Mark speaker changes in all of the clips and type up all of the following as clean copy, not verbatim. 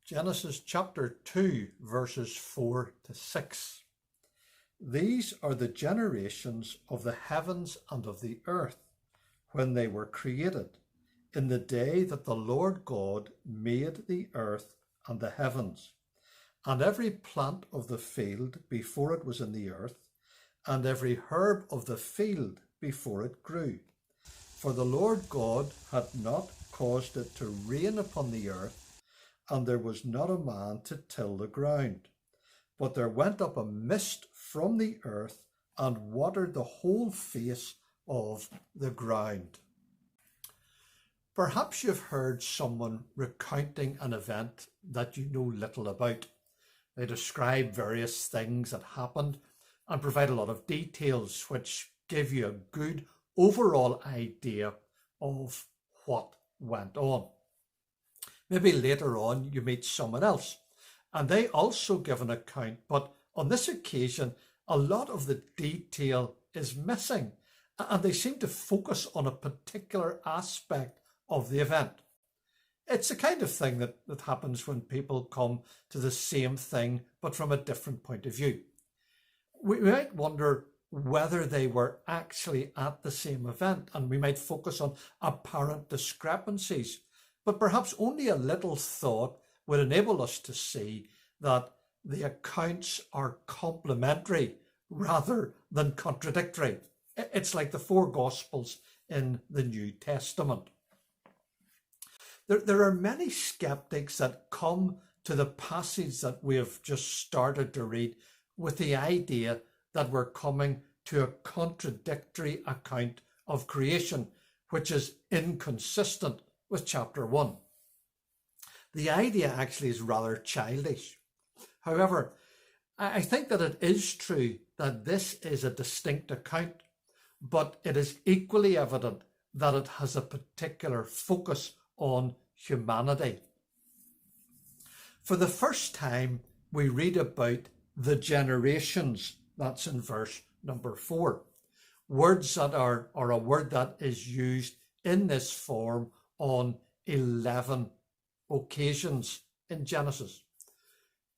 Speaker 1: Genesis chapter 2, verses 4 to 6. These are the generations of the heavens and of the earth when they were created, in the day that the Lord God made the earth and the heavens, and every plant of the field before it was in the earth, and every herb of the field before it grew. For the Lord God had not caused it to rain upon the earth, and there was not a man to till the ground. But there went up a mist from the earth and watered the whole face of the ground. Perhaps you've heard someone recounting an event that you know little about. They describe various things that happened and provide a lot of details which give you a good overall idea of what went on. Maybe later on you meet someone else and they also give an account, but on this occasion a lot of the detail is missing and they seem to focus on a particular aspect of the event. It's the kind of thing that happens when people come to the same thing but from a different point of view. We might wonder whether they were actually at the same event, and we might focus on apparent discrepancies. But perhaps only a little thought would enable us to see that the accounts are complementary rather than contradictory. It's like the four Gospels in the New Testament. There are many skeptics that come to the passage that we have just started to read with the idea that we're coming to a contradictory account of creation, which is inconsistent with chapter 1. The idea actually is rather childish. However, I think that it is true that this is a distinct account, but it is equally evident that it has a particular focus on humanity. For the first time, we read about the generations. That's in verse number 4. Words that are a word that is used in this form on 11 occasions in Genesis.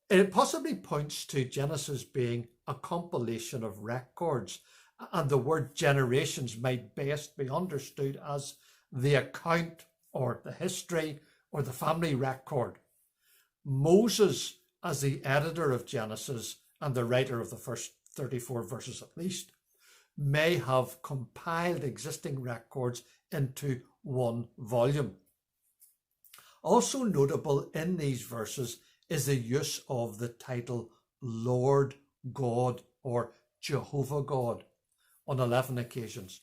Speaker 1: It possibly points to Genesis being a compilation of records, and the word generations might best be understood as the account or the history or the family record. Moses, as the editor of Genesis and the writer of the first 34 verses at least, may have compiled existing records into one volume. Also notable in these verses is the use of the title Lord God or Jehovah God on 11 occasions.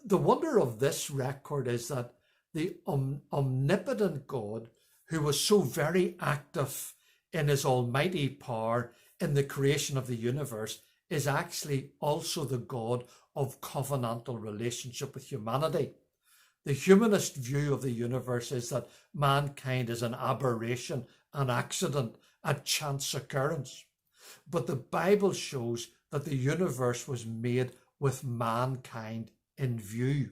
Speaker 1: The wonder of this record is that the omnipotent God, who was so very active in his almighty power in the creation of the universe, is actually also the God of covenantal relationship with humanity. The humanist view of the universe is that mankind is an aberration, an accident, a chance occurrence. But the Bible shows that the universe was made with mankind in view.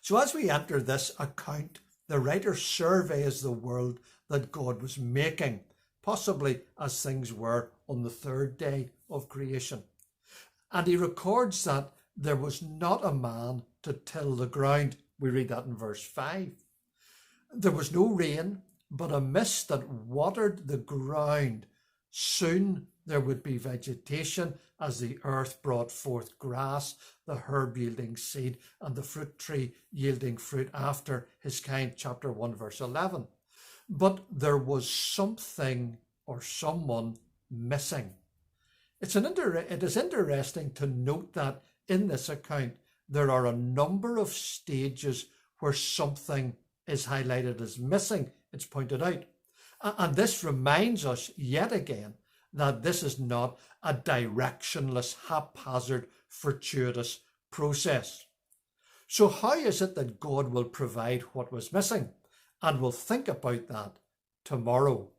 Speaker 1: So as we enter this account, the writer surveys the world that God was making, possibly as things were on the third day of creation. And he records that there was not a man to till the ground. We read that in verse 5. There was no rain, but a mist that watered the ground. Soon there would be vegetation as the earth brought forth grass, the herb yielding seed, and the fruit tree yielding fruit after his kind, chapter 1, verse 11. But there was something or someone missing. It is interesting to note that in this account, there are a number of stages where something is highlighted as missing. It's pointed out. And this reminds us yet again that this is not a directionless, haphazard, fortuitous process. So how is it that God will provide what was missing? And we'll think about that tomorrow.